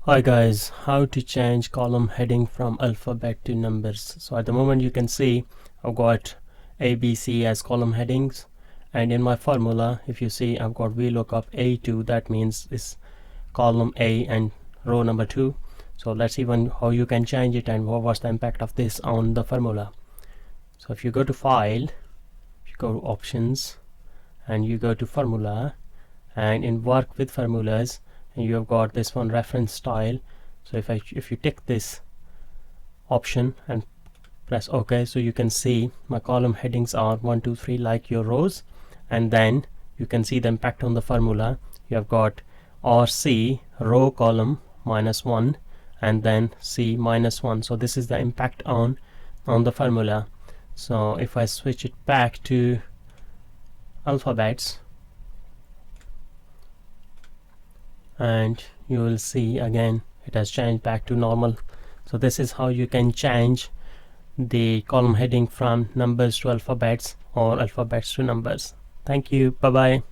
Hi guys, how to change column heading from alphabet to numbers. So at the moment you can see I've got A, B, C as column headings, and in my formula if you see I've got VLOOKUP A2, that means it's column A and row number 2. So let's see how you can change it and what's the impact of this on the formula. So if you go to file, you go to options and you go to formula, and in work with formulas you have got this one, reference style. So if you tick this option and press OK, so you can see my column headings are 1 2 3 like your rows, and then you can see the impact on the formula. You have got RC row column -1 and then C -1. So this is the impact on the formula. So if I switch it back to alphabets, and you will see again it has changed back to normal. So this is how you can change the column heading from numbers to alphabets or alphabets to numbers. Thank you. Bye bye.